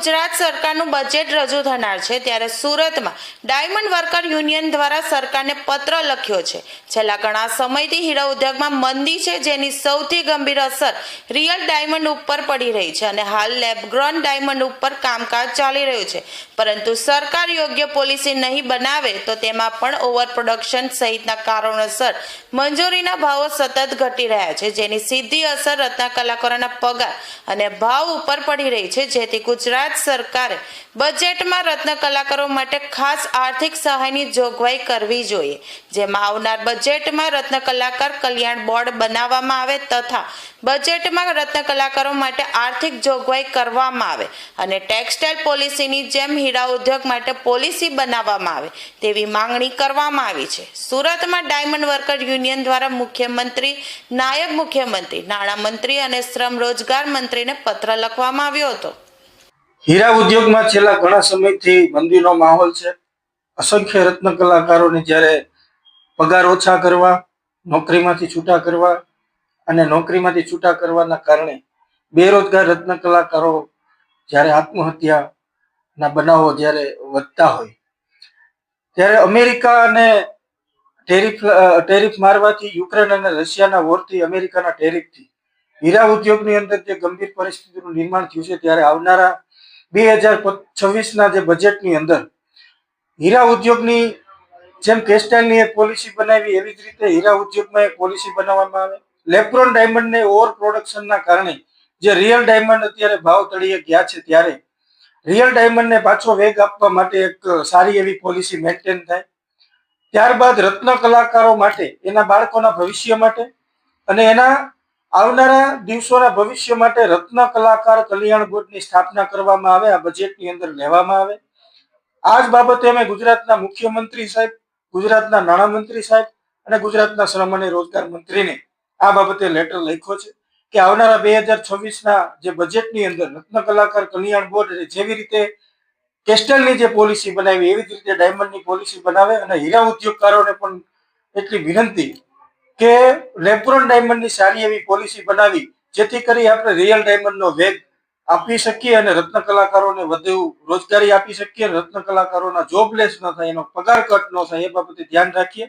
ગુજરાત સરકારનું બજેટ રજૂ થનાર છે ત્યારે સુરતમાં ડાયમંડ વર્કર યુનિયન દ્વારા સરકારને પત્ર લખ્યો છે। છેલ્લા ઘણા સમયથી હીરા ઉદ્યોગમાં મંદી છે, જેની સૌથી ગંભીર અસર રિયલ ડાયમંડ ઉપર પડી રહી છે અને હાલ લેબગ્રોન ડાયમંડ ઉપર કામકાજ ચાલી રહ્યું છે, પરંતુ સરકાર યોગ્ય પોલિસી નહીં બનાવે તો તેમાં પણ ઓવર પ્રોડક્શન સહિતના કારણોસર મંજૂરીના ભાવો સતત ઘટી રહ્યા છે, જેની સીધી અસર રત્ન કલાકારોના પગાર અને ભાવ ઉપર પડી રહી છે। જેથી ગુજરાત સરકારે બજેટમાં રત્ન કલાકારો માટે ખાસ આર્થિક સહાયની જોગવાઈ કરવી જોઈએ, જેમાં આવનાર બજેટમાં રત્ન કલાકાર કલ્યાણ બોર્ડ બનાવવામાં આવે તથા બજેટમાં રત્ન કલાકારો માટે આર્થિક જોગવાઈ કરવામાં આવે અને ટેક્સટાઇલ પોલિસીની જેમ હીરા ઉદ્યોગ માટે પોલિસી બનાવવામાં આવે તેવી માંગણી કરવામાં આવી છે। સુરતમાં ડાયમંડ વર્કર યુનિયન દ્વારા મુખ્યમંત્રી, નાયબ મુખ્યમંત્રી, નાણામંત્રી અને શ્રમ રોજગાર મંત્રીને પત્ર લખવામાં આવ્યો હતો। હીરા ઉદ્યોગમાં છેલ્લા ઘણા સમયથી મંદીનો માહોલ છે। અસંખ્ય રત્ન કલાકારોને જ્યારે પગાર ઓછા કરવા, નોકરીમાંથી છૂટા કરવા અને નોકરીમાંથી છૂટા કરવાના કારણે બેરોજગાર રત્ન કલાકારો જ્યારે આત્મહત્યાના બનાવો જ્યારે વધતા હોય ત્યારે અમેરિકા અને ટેરિફ મારવાથી, યુક્રેન અને રશિયાના વોરથી, અમેરિકાના ટેરિફથી હીરા ઉદ્યોગની અંદર જે ગંભીર પરિસ્થિતિનું નિર્માણ થયું છે, ત્યારે આવનારા 2026ના જે બજેટની અંદર હીરા ઉદ્યોગની જેમ ટેક્સટાઇલની એક પોલિસી બનાવી એવી જ રીતે હીરા ઉદ્યોગમાં એક પોલિસી બનાવવામાં આવે। લેબ્રોન ડાયમંડને ઓવર પ્રોડક્શનના કારણે જે રિયલ ડાયમંડ અત્યારે ભાવ તળિયે ગયા છે, ત્યારે રિયલ ડાયમંડને પાછો વેગ આપવા માટે એક સારી એવી પોલિસી મેન્ટેન થાય। ત્યારબાદ રત્ન કલાકારો માટે, એના બાળકોના ભવિષ્ય માટે અને એના આવનારા દિવસોના ભવિષ્ય માટે રત્ન કલાકાર કલ્યાણ બોર્ડની સ્થાપના કરવામાં આવે, આ બજેટની અંદર લેવામાં આવે। આ જ બાબતે અમે ગુજરાતના મુખ્યમંત્રી સાહેબ, ગુજરાતના નાણામંત્રી સાહેબ અને ગુજરાતના શ્રમ અને રોજગાર મંત્રીને આ બાબતે લેટર લખ્યો છે કે આવનારા 2026ના જે બજેટની અંદર રત્ન કલાકાર કલ્યાણ બોર્ડ જેવી રીતે ટેક્સટાઇલની જે પોલિસી બનાવી એવી જ રીતે ડાયમંડની પોલિસી બનાવે અને હીરા ઉદ્યોગકારોને પણ એટલી વિનંતી કે લેબ્રોન ડાયમંડની સારી એવી પોલિસી બનાવી જેથી કરી આપણે રિયલ ડાયમંડનો વેગ આપી શકીએ અને રત્ન કલાકારોને વધુ રોજગારી આપી શકીએ, રત્ન કલાકારોના જોબલેસ ન થાય, એનો પગાર કટ ન થાય, એ બાબતે ધ્યાન રાખીએ।